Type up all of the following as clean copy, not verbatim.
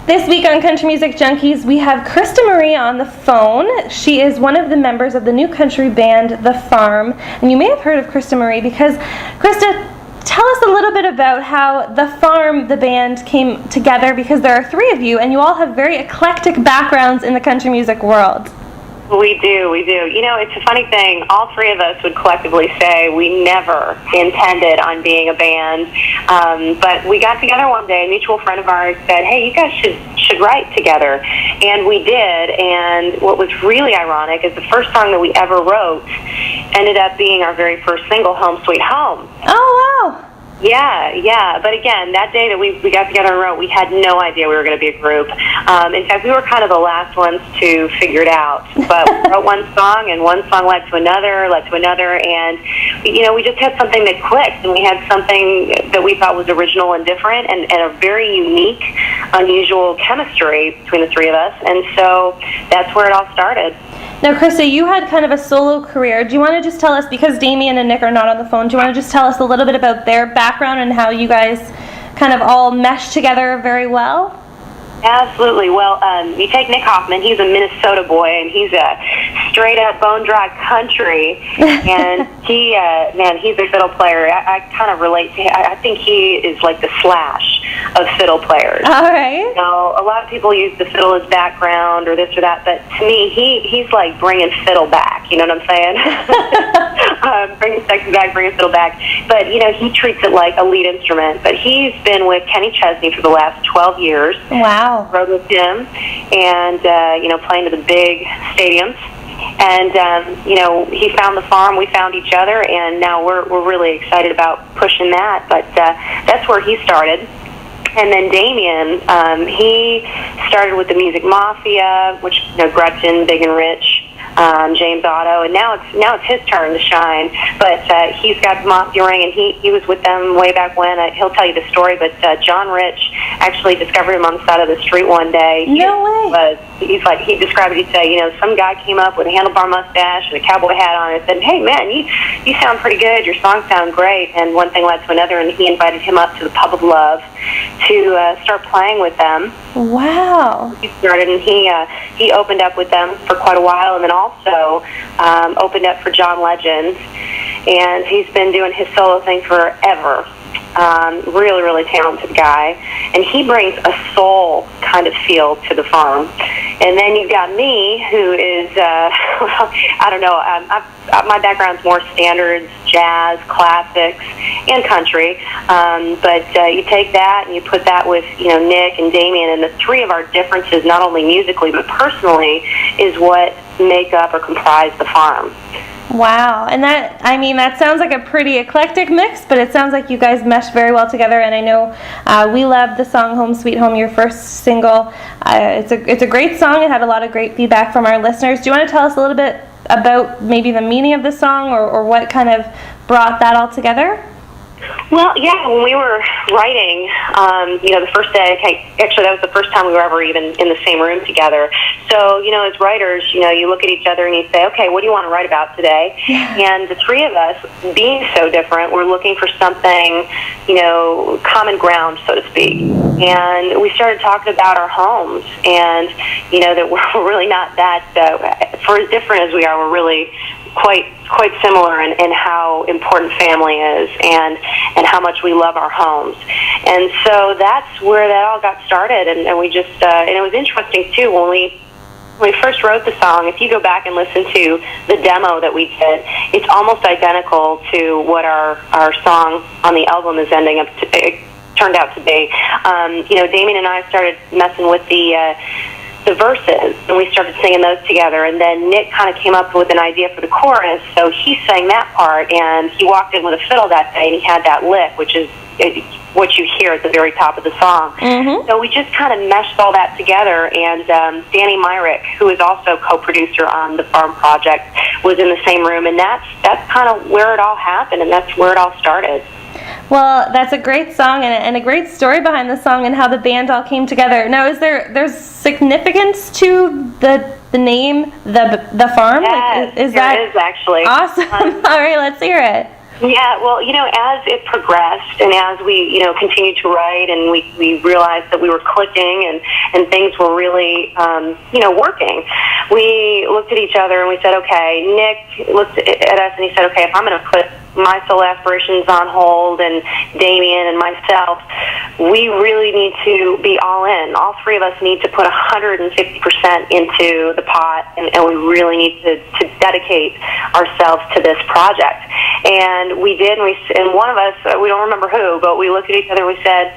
This week on Country Music Junkies, we have Krista Marie on the phone. She is one of the members of the new country band, The Farm. And you may have heard of Krista Marie because, Krista, tell us a little bit about how The Farm, the band, came together, because there are three of you, and you all have very eclectic backgrounds in the country music world. We do. You know, it's a funny thing. All three of us would collectively say we never intended on being a band. But we got together one day. A mutual friend of ours said, hey, you guys should write together. And we did. And what was really ironic is the first song that we ever wrote ended up being our very first single, Home Sweet Home. Oh, wow. Yeah. But again, that day that we got together and wrote, we had no idea we were going to be a group. In fact, we were kind of the last ones to figure it out. But we wrote one song, and one song led to another, and, you know, we just had something that clicked, and we had something that we thought was original and different, and a very unique, unusual chemistry between the three of us. And so that's where it all started. Now, Krista, you had kind of a solo career. Do you want to just tell us, because Damien and Nick are not on the phone, do you want to just tell us a little bit about their background and how you guys kind of all mesh together very well? Absolutely. Well, you take Nick Hoffman. He's a Minnesota boy, and he's a straight-up bone-dry country. And he's a fiddle player. I kind of relate to him. I think he is like the Slash of fiddle players. All right. You know, a lot of people use the fiddle as background or this or that, but to me, he's like bringing fiddle back. You know what I'm saying? Bringing Sexy back, bringing fiddle back. But, you know, he treats it like a lead instrument. But he's been with Kenny Chesney for the last 12 years. Wow. Rode with him, and you know, playing to the big stadiums. And you know, he found The Farm, we found each other, and now we're really excited about pushing that. But that's where he started. And then Damien, he started with the Music Mafia, which, you know, Gretchen, Big and Rich, James Otto, and now it's his turn to shine. But he's got the Mafia ring, and he was with them way back when. He'll tell you the story, but John Rich actually discovered him on the side of the street one day. No way. He described it. He'd say, you know, some guy came up with a handlebar mustache and a cowboy hat on and said, hey, man, you sound pretty good. Your songs sound great. And one thing led to another, and he invited him up to the Pub of Love to start playing with them. Wow. He started, and he opened up with them for quite a while, and then also opened up for John Legend, and he's been doing his solo thing forever. Really, really talented guy, and he brings a soul kind of feel to The Farm. And then you've got me, who is, well, I don't know, my background's more standards, jazz, classics, and country. But you take that and you put that with, you know, Nick and Damien, and the three of our differences, not only musically but personally, is what make up or comprise The Farm. Wow. And that sounds like a pretty eclectic mix, but it sounds like you guys mesh very well together. And I know we love the song Home Sweet Home, your first single. It's a great song. It had a lot of great feedback from our listeners. Do you want to tell us a little bit about maybe the meaning of the song, or what kind of brought that all together? Well, yeah, when we were writing, you know, the first day, actually that was the first time we were ever even in the same room together. So, you know, as writers, you know, you look at each other and you say, okay, what do you want to write about today? And the three of us, being so different, we're looking for something, you know, common ground, so to speak. And we started talking about our homes, and, you know, that we're really not that, for as different as we are, we're really quite similar in how important family is, and how much we love our homes. And so that's where that all got started, and we just and it was interesting too when we first wrote the song. If you go back and listen to the demo that we did, it's almost identical to what our song on the album is turned out to be. You know, Damien and I started messing with the verses, and we started singing those together, and then Nick kind of came up with an idea for the chorus, so he sang that part, and he walked in with a fiddle that day, and he had that lick, which is what you hear at the very top of the song. Mm-hmm. So we just kind of meshed all that together, and Danny Myrick, who is also co-producer on the Farm Project, was in the same room, and that's kind of where it all happened, and that's where it all started. Well, that's a great song and a great story behind the song and how the band all came together. Now, there's significance to the name, the Farm? Yes, is that there is actually. Awesome. All right, let's hear it. Yeah, well, as it progressed and as we, continued to write and we realized that we were clicking and things were really, working, we looked at each other and we said, okay, Nick looked at us and he said, okay, if I'm going to put my solo aspirations on hold and Damien and myself, we really need to be all in. All three of us need to put 150% into the pot, and we really need to dedicate ourselves to this project. And we did, and one of us, we don't remember who, but we looked at each other and we said,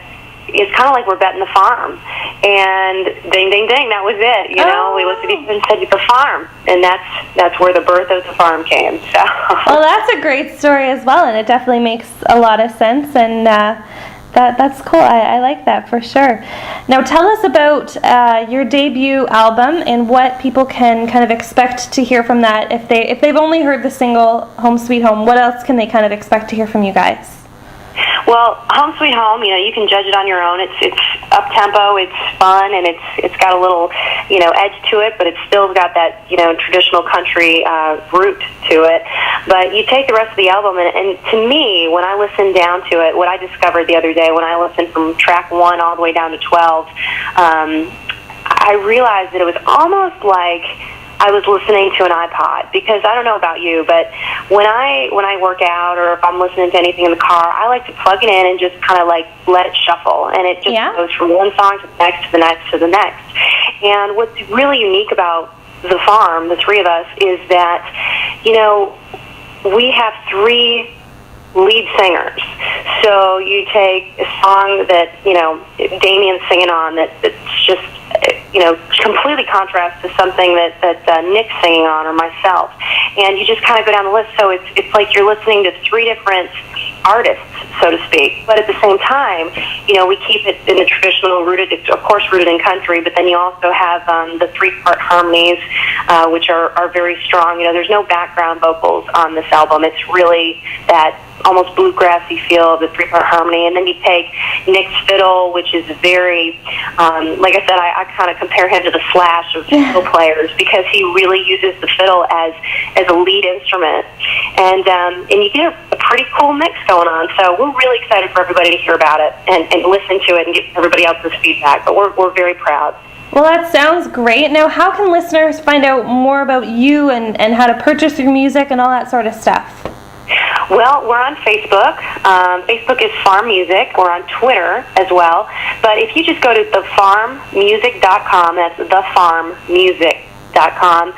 it's kind of like we're betting the farm. And ding, ding, ding, that was it. We looked at each other and said, the farm. And that's where the birth of the farm came. So. Well, that's a great story as well, and it definitely makes a lot of sense. And that's cool. I like that for sure. Now, tell us about your debut album and what people can kind of expect to hear from that. If they've only heard the single "Home Sweet Home," what else can they kind of expect to hear from you guys? Well, Home Sweet Home, you can judge it on your own. It's up tempo, it's fun, and it's got a little, edge to it, but it's still got that, traditional country root to it. But you take the rest of the album, and to me, when I listened down to it, what I discovered the other day when I listened from track 1 all the way down to 12, I realized that it was almost like I was listening to an iPod, because I don't know about you, but when I work out or if I'm listening to anything in the car, I like to plug it in and just kind of like let it shuffle, and it just goes from one song to the next to the next to the next. And what's really unique about the farm, the three of us, is that we have 3 lead singers. So you take a song that Damien's singing on that's just completely contrasts to something that Nick's singing on, or myself, and you just kind of go down the list. So it's like you're listening to 3 different artists, so to speak, but at the same time, we keep it in the traditional, rooted in country, but then you also have the 3-part harmonies, which are very strong. There's no background vocals on this album. It's really that almost bluegrassy feel of the 3-part harmony. And then you take Nick's fiddle, which is very, like I said, I kind of compare him to the Slash of fiddle players, because he really uses the fiddle as a lead instrument. And you get a pretty cool mix going on. So we're really excited for everybody to hear about it and listen to it and get everybody else's feedback. But we're very proud. Well, that sounds great. Now, how can listeners find out more about you and how to purchase your music and all that sort of stuff? Well, we're on Facebook. Facebook is Farm Music. We're on Twitter as well. But if you just go to thefarmmusic.com, that's thefarmmusic.com,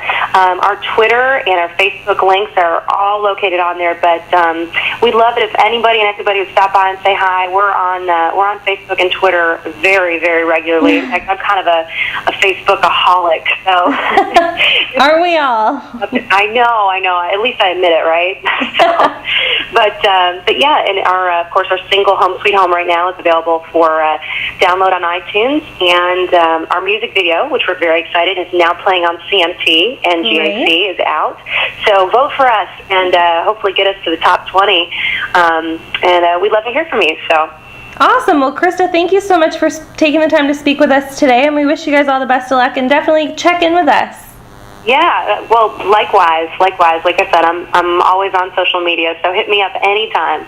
our Twitter and our Facebook links are all located on there. But we'd love it if anybody and everybody would stop by and say hi. We're on Facebook and Twitter very, very regularly. In fact, I'm kind of a Facebookaholic. So aren't we all? I know. At least I admit it, right? But yeah, and of course, our single "Home Sweet Home" right now is available for download on iTunes, and our music video, which we're very excited, is now playing on CMT, and GAC is out. So vote for us and hopefully get us to the top 20. And we'd love to hear from you. So. Awesome. Well, Krista, thank you so much for taking the time to speak with us today, and we wish you guys all the best of luck, and definitely check in with us. Yeah, well, likewise. Like I said, I'm always on social media, so hit me up anytime.